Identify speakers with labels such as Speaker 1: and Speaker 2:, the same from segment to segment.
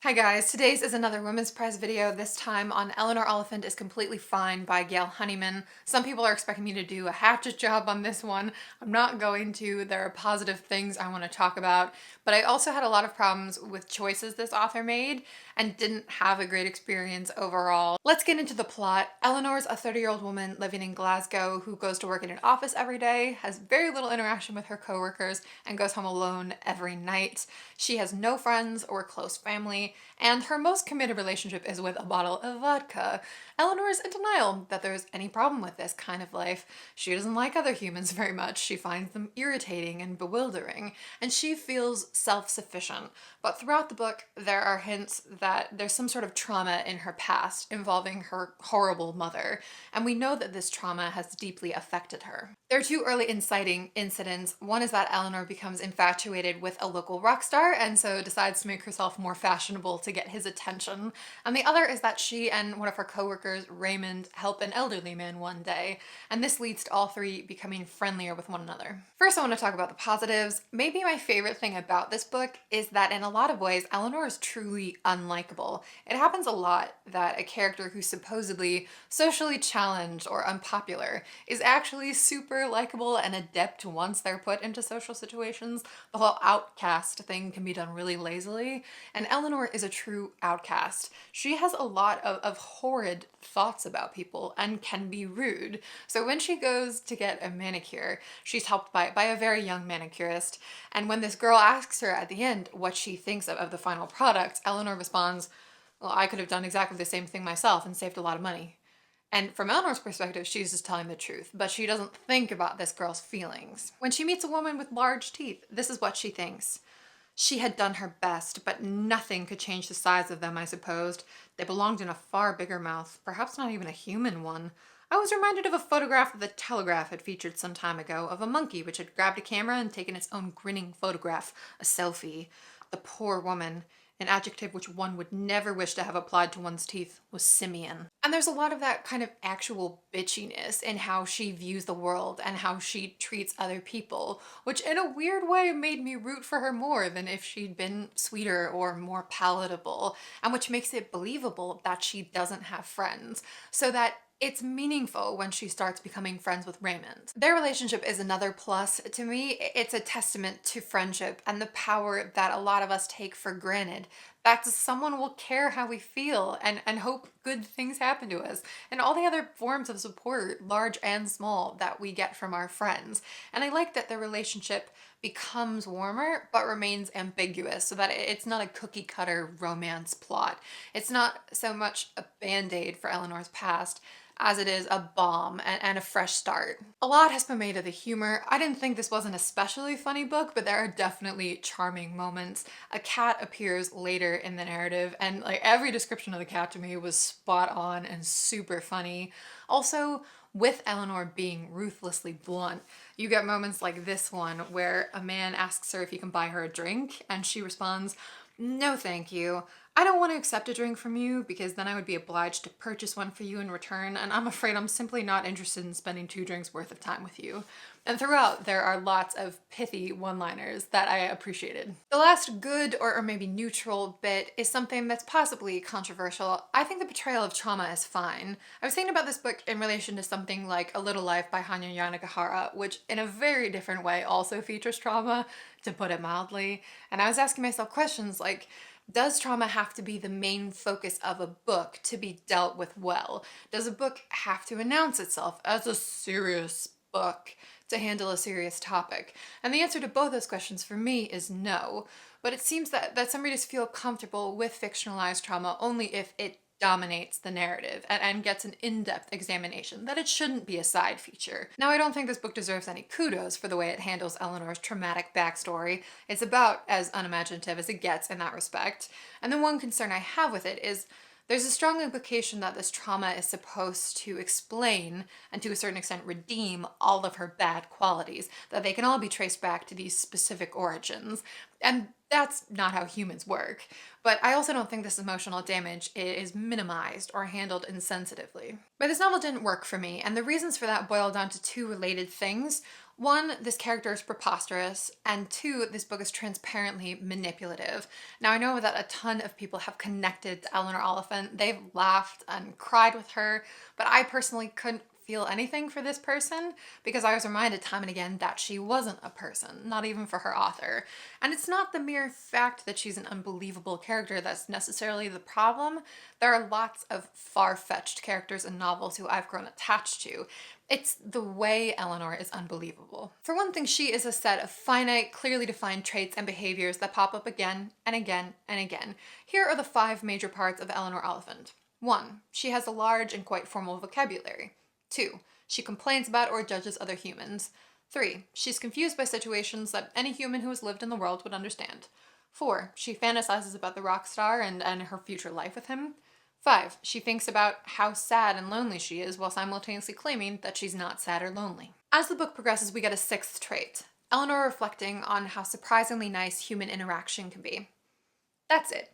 Speaker 1: Hi guys, today's is another Women's Prize video, this time on Eleanor Oliphant is Completely Fine by Gail Honeyman. Some people are expecting me to do a hatchet job on this one. I'm not going to. There are positive things I want to talk about, but I also had a lot of problems with choices this author made and didn't have a great experience overall. Let's get into the plot. Eleanor's a 30-year-old woman living in Glasgow who goes to work in an office every day, has very little interaction with her coworkers, and goes home alone every night. She has no friends or close family, and her most committed relationship is with a bottle of vodka. Eleanor is in denial that there's any problem with this kind of life. She doesn't like other humans very much. She finds them irritating and bewildering, and she feels self-sufficient. But throughout the book, there are hints that there's some sort of trauma in her past involving her horrible mother, and we know that this trauma has deeply affected her. There are two early inciting incidents. One is that Eleanor becomes infatuated with a local rock star and so decides to make herself more fashionable to get his attention. And the other is that she and one of her coworkers, Raymond, help an elderly man one day, and this leads to all three becoming friendlier with one another. First, I want to talk about the positives. Maybe my favorite thing about this book is that in a lot of ways, Eleanor is truly unlikable. It happens a lot that a character who's supposedly socially challenged or unpopular is actually super likable and adept once they're put into social situations. The whole outcast thing can be done really lazily, and Eleanor is a true outcast. She has a lot of horrid thoughts about people and can be rude. So when she goes to get a manicure, she's helped by a very young manicurist, and when this girl asks her at the end what she thinks of the final product, Eleanor responds, "Well, I could have done exactly the same thing myself and saved a lot of money." And from Eleanor's perspective, she's just telling the truth, but she doesn't think about this girl's feelings. When she meets a woman with large teeth, this is what she thinks. She had done her best, but nothing could change the size of them, I supposed. They belonged in a far bigger mouth, perhaps not even a human one. I was reminded of a photograph of the Telegraph had featured some time ago of a monkey which had grabbed a camera and taken its own grinning photograph, a selfie. The poor woman. An adjective which one would never wish to have applied to one's teeth was simian. And there's a lot of that kind of actual bitchiness in how she views the world and how she treats other people, which in a weird way made me root for her more than if she'd been sweeter or more palatable, and which makes it believable that she doesn't have friends, so that it's meaningful when she starts becoming friends with Raymond. Their relationship is another plus. To me, it's a testament to friendship and the power that a lot of us take for granted. That someone will care how we feel and hope good things happen to us, and all the other forms of support, large and small, that we get from our friends. And I like that the relationship becomes warmer but remains ambiguous, so that it's not a cookie cutter romance plot. It's not so much a band-aid for Eleanor's past as it is a balm and a fresh start. A lot has been made of the humor. I didn't think this was an especially funny book, but there are definitely charming moments. A cat appears later in the narrative, and like every description of the cat to me was spot on and super funny. Also, with Eleanor being ruthlessly blunt, you get moments like this one where a man asks her if he can buy her a drink, and she responds, "No, thank you. I don't want to accept a drink from you because then I would be obliged to purchase one for you in return, and I'm afraid I'm simply not interested in spending 2 drinks worth of time with you." And throughout, there are lots of pithy one-liners that I appreciated. The last good or maybe neutral bit is something that's possibly controversial. I think the portrayal of trauma is fine. I was thinking about this book in relation to something like A Little Life by Hanya Yanagihara, which in a very different way also features trauma, to put it mildly. And I was asking myself questions like, does trauma have to be the main focus of a book to be dealt with well? Does a book have to announce itself as a serious book to handle a serious topic? And the answer to both those questions for me is no. But it seems that some readers feel comfortable with fictionalized trauma only if it dominates the narrative and gets an in-depth examination, that it shouldn't be a side feature. Now, I don't think this book deserves any kudos for the way it handles Eleanor's traumatic backstory. It's about as unimaginative as it gets in that respect. And the one concern I have with it is there's a strong implication that this trauma is supposed to explain and to a certain extent redeem all of her bad qualities, that they can all be traced back to these specific origins. And that's not how humans work. But I also don't think this emotional damage is minimized or handled insensitively. But this novel didn't work for me, and the reasons for that boil down to two related things. One, this character is preposterous, and two, this book is transparently manipulative. Now, I know that a ton of people have connected to Eleanor Oliphant. They've laughed and cried with her, but I personally couldn't feel anything for this person because I was reminded time and again that she wasn't a person, not even for her author. And it's not the mere fact that she's an unbelievable character that's necessarily the problem. There are lots of far-fetched characters in novels who I've grown attached to. It's the way Eleanor is unbelievable. For one thing, she is a set of finite, clearly defined traits and behaviors that pop up again and again and again. Here are the 5 major parts of Eleanor Oliphant. 1. She has a large and quite formal vocabulary. 2. She complains about or judges other humans. 3. She's confused by situations that any human who has lived in the world would understand. 4. She fantasizes about the rock star and her future life with him. 5. She thinks about how sad and lonely she is while simultaneously claiming that she's not sad or lonely. As the book progresses, we get a 6th trait. Eleanor reflecting on how surprisingly nice human interaction can be. That's it.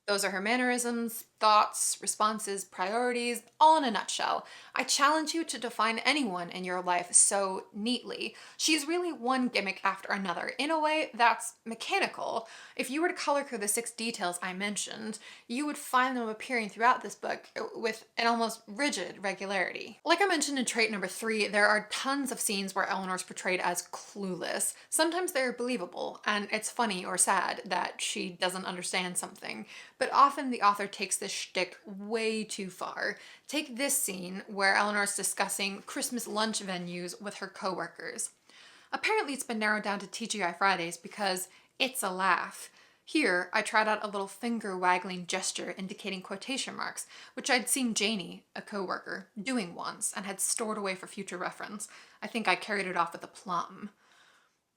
Speaker 1: Those are her mannerisms, thoughts, responses, priorities, all in a nutshell. I challenge you to define anyone in your life so neatly. She's really one gimmick after another, in a way that's mechanical. If you were to color code the 6 details I mentioned, you would find them appearing throughout this book with an almost rigid regularity. Like I mentioned in trait number 3, there are tons of scenes where Eleanor's portrayed as clueless. Sometimes they're believable, and it's funny or sad that she doesn't understand something. But often the author takes this shtick way too far. Take this scene where Eleanor's discussing Christmas lunch venues with her coworkers. Apparently it's been narrowed down to TGI Fridays because it's a laugh. Here, I tried out a little finger-waggling gesture indicating quotation marks, which I'd seen Janie, a coworker, doing once and had stored away for future reference. I think I carried it off with aplomb.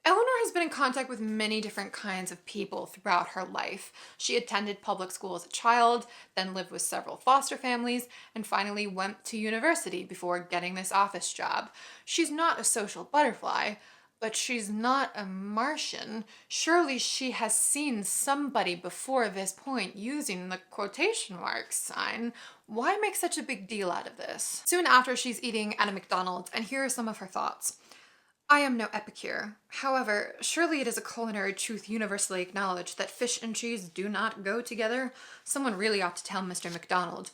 Speaker 1: Eleanor has been in contact with many different kinds of people throughout her life. She attended public school as a child, then lived with several foster families, and finally went to university before getting this office job. She's not a social butterfly, but she's not a Martian. Surely she has seen somebody before this point using the quotation mark sign. Why make such a big deal out of this? Soon after, she's eating at a McDonald's, and here are some of her thoughts. I am no epicure. However, surely it is a culinary truth universally acknowledged that fish and cheese do not go together. Someone really ought to tell Mr. McDonald.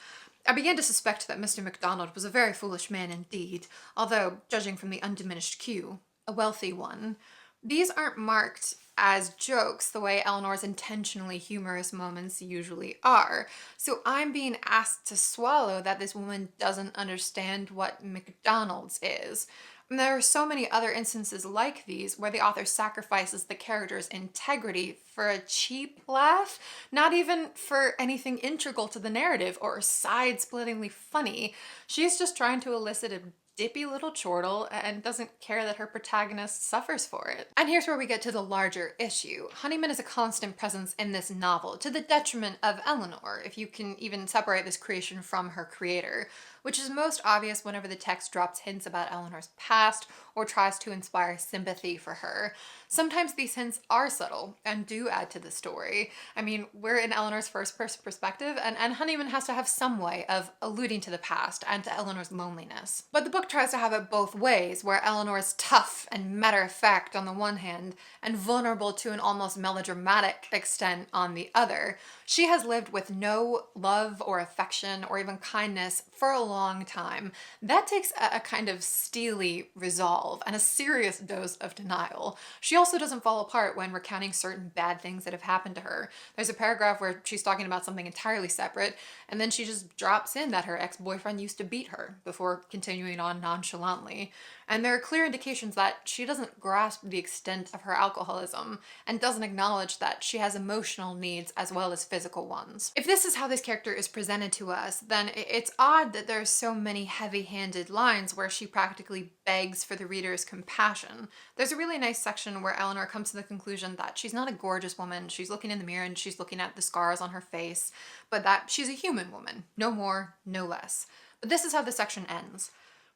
Speaker 1: I began to suspect that Mr. McDonald was a very foolish man indeed, although, judging from the undiminished cue, a wealthy one. These aren't marked as jokes the way Eleanor's intentionally humorous moments usually are. So I'm being asked to swallow that this woman doesn't understand what McDonald's is. And there are so many other instances like these where the author sacrifices the character's integrity for a cheap laugh, not even for anything integral to the narrative or side-splittingly funny. She's just trying to elicit a dippy little chortle and doesn't care that her protagonist suffers for it. And here's where we get to the larger issue. Honeyman is a constant presence in this novel, to the detriment of Eleanor, if you can even separate this creation from her creator, which is most obvious whenever the text drops hints about Eleanor's past or tries to inspire sympathy for her. Sometimes these hints are subtle and do add to the story. I mean, we're in Eleanor's first-person perspective, and Honeyman has to have some way of alluding to the past and to Eleanor's loneliness. But the book tries to have it both ways, where Eleanor is tough and matter-of-fact on the one hand, and vulnerable to an almost melodramatic extent on the other. She has lived with no love or affection or even kindness for a long time. That takes a kind of steely resolve and a serious dose of denial. She also doesn't fall apart when recounting certain bad things that have happened to her. There's a paragraph where she's talking about something entirely separate, and then she just drops in that her ex-boyfriend used to beat her before continuing on nonchalantly. And there are clear indications that she doesn't grasp the extent of her alcoholism and doesn't acknowledge that she has emotional needs as well as physical ones. If this is how this character is presented to us, then it's odd that there's so many heavy-handed lines where she practically begs for the reader's compassion. There's a really nice section where Eleanor comes to the conclusion that she's not a gorgeous woman, she's looking in the mirror and she's looking at the scars on her face, but that she's a human woman, no more, no less. But this is how the section ends.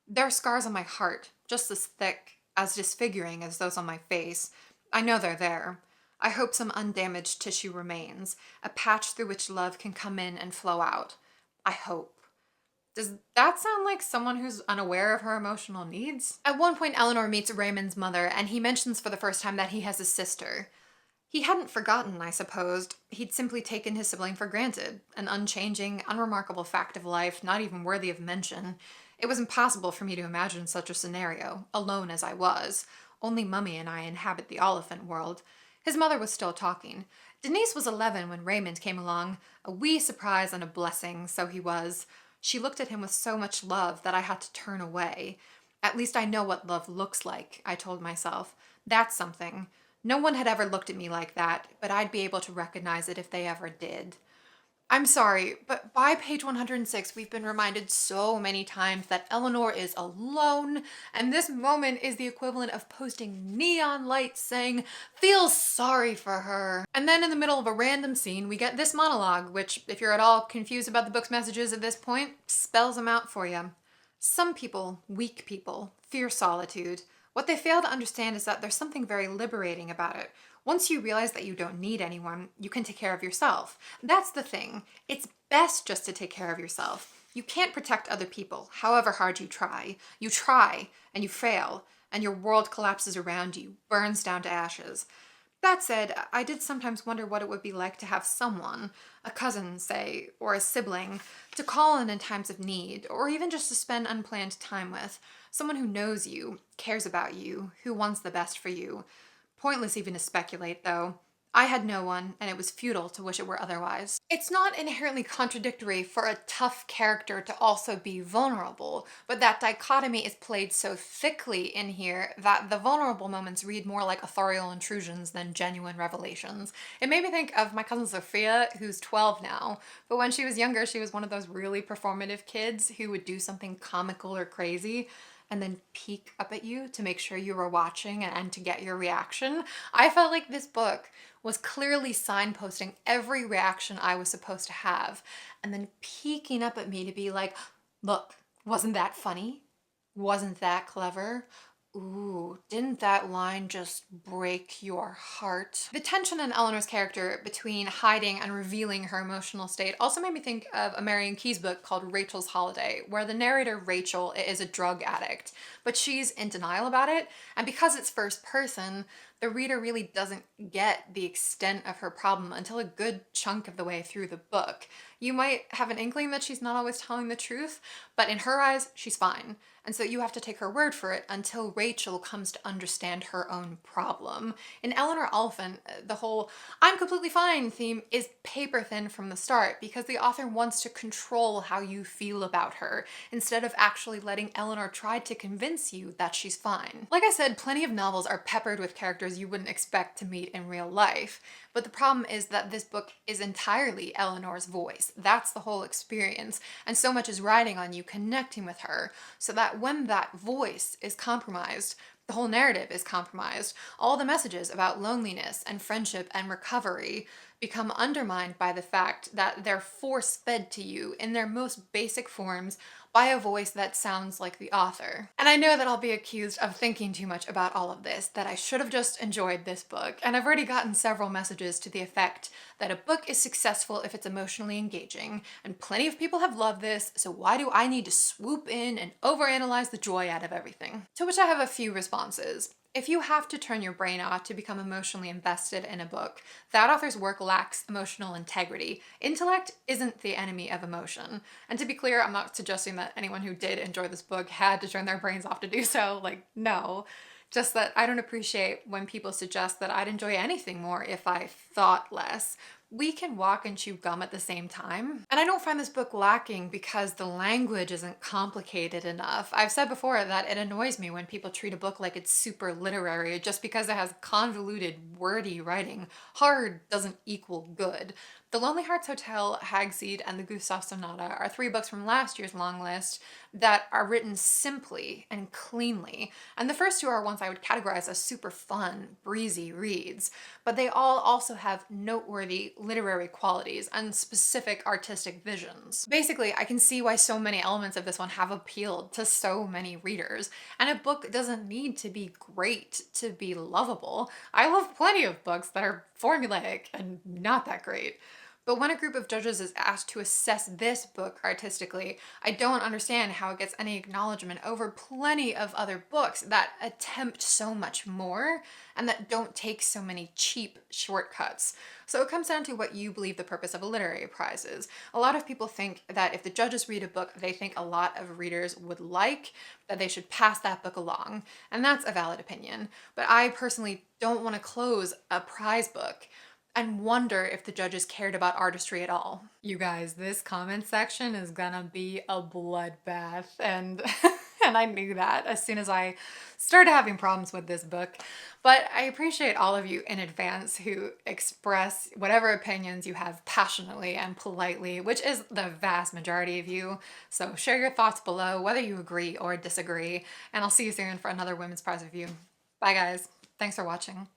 Speaker 1: There are scars on my heart, just as thick, as disfiguring as those on my face. I know they're there. I hope some undamaged tissue remains, a patch through which love can come in and flow out. I hope. Does that sound like someone who's unaware of her emotional needs? At one point, Eleanor meets Raymond's mother, and he mentions for the first time that he has a sister. He hadn't forgotten, I supposed. He'd simply taken his sibling for granted, an unchanging, unremarkable fact of life, not even worthy of mention. It was impossible for me to imagine such a scenario, alone as I was. Only Mummy and I inhabit the Oliphant world. His mother was still talking. Denise was 11 when Raymond came along, a wee surprise and a blessing, so he was. She looked at him with so much love that I had to turn away. At least I know what love looks like, I told myself. That's something. No one had ever looked at me like that, but I'd be able to recognize it if they ever did. I'm sorry, but by page 106, we've been reminded so many times that Eleanor is alone, and this moment is the equivalent of posting neon lights saying, "Feel sorry for her." And then in the middle of a random scene, we get this monologue, which, if you're at all confused about the book's messages at this point, spells them out for you. Some people, weak people, fear solitude. What they fail to understand is that there's something very liberating about it. Once you realize that you don't need anyone, you can take care of yourself. That's the thing. It's best just to take care of yourself. You can't protect other people, however hard you try. You try, and you fail, and your world collapses around you, burns down to ashes. That said, I did sometimes wonder what it would be like to have someone, a cousin, say, or a sibling, to call on in times of need, or even just to spend unplanned time with. Someone who knows you, cares about you, who wants the best for you. Pointless even to speculate, though. I had no one, and it was futile to wish it were otherwise. It's not inherently contradictory for a tough character to also be vulnerable, but that dichotomy is played so thickly in here that the vulnerable moments read more like authorial intrusions than genuine revelations. It made me think of my cousin Sophia, who's 12 now, but when she was younger, she was one of those really performative kids who would do something comical or crazy and then peek up at you to make sure you were watching and to get your reaction. I felt like this book was clearly signposting every reaction I was supposed to have, and then peeking up at me to be like, look, wasn't that funny? Wasn't that clever? Ooh, didn't that line just break your heart? The tension in Eleanor's character between hiding and revealing her emotional state also made me think of a Marion Keyes book called Rachel's Holiday, where the narrator, Rachel, is a drug addict, but she's in denial about it, and because it's first person, the reader really doesn't get the extent of her problem until a good chunk of the way through the book. You might have an inkling that she's not always telling the truth, but in her eyes, she's fine. And so you have to take her word for it until Rachel comes to understand her own problem. In Eleanor Oliphant, the whole "I'm completely fine" theme is paper thin from the start because the author wants to control how you feel about her instead of actually letting Eleanor try to convince you that she's fine. Like I said, plenty of novels are peppered with characters you wouldn't expect to meet in real life. But the problem is that this book is entirely Eleanor's voice. That's the whole experience. And so much is riding on you connecting with her so that when that voice is compromised, the whole narrative is compromised. All the messages about loneliness and friendship and recovery become undermined by the fact that they're force-fed to you in their most basic forms by a voice that sounds like the author. And I know that I'll be accused of thinking too much about all of this, that I should have just enjoyed this book, and I've already gotten several messages to the effect that a book is successful if it's emotionally engaging, and plenty of people have loved this, so why do I need to swoop in and overanalyze the joy out of everything? To which I have a few responses. If you have to turn your brain off to become emotionally invested in a book, that author's work lacks emotional integrity. Intellect isn't the enemy of emotion. And to be clear, I'm not suggesting that anyone who did enjoy this book had to turn their brains off to do so. Like, no. Just that I don't appreciate when people suggest that I'd enjoy anything more if I thought less. We can walk and chew gum at the same time. And I don't find this book lacking because the language isn't complicated enough. I've said before that it annoys me when people treat a book like it's super literary just because it has convoluted, wordy writing. Hard doesn't equal good. The Lonely Hearts Hotel, Hagseed, and the Gustav Sonata are 3 books from last year's long list that are written simply and cleanly. And the first 2 are ones I would categorize as super fun, breezy reads. But they all also have noteworthy literary qualities and specific artistic visions. Basically, I can see why so many elements of this one have appealed to so many readers. And a book doesn't need to be great to be lovable. I love plenty of books that are formulaic and not that great. But when a group of judges is asked to assess this book artistically, I don't understand how it gets any acknowledgement over plenty of other books that attempt so much more and that don't take so many cheap shortcuts. So it comes down to what you believe the purpose of a literary prize is. A lot of people think that if the judges read a book they think a lot of readers would like, that they should pass that book along. And that's a valid opinion. But I personally don't want to close a prize book and wonder if the judges cared about artistry at all. You guys, this comment section is gonna be a bloodbath, and and I knew that as soon as I started having problems with this book. But I appreciate all of you in advance who express whatever opinions you have passionately and politely, which is the vast majority of you. So share your thoughts below, whether you agree or disagree, and I'll see you soon for another Women's Prize review. Bye guys, thanks for watching.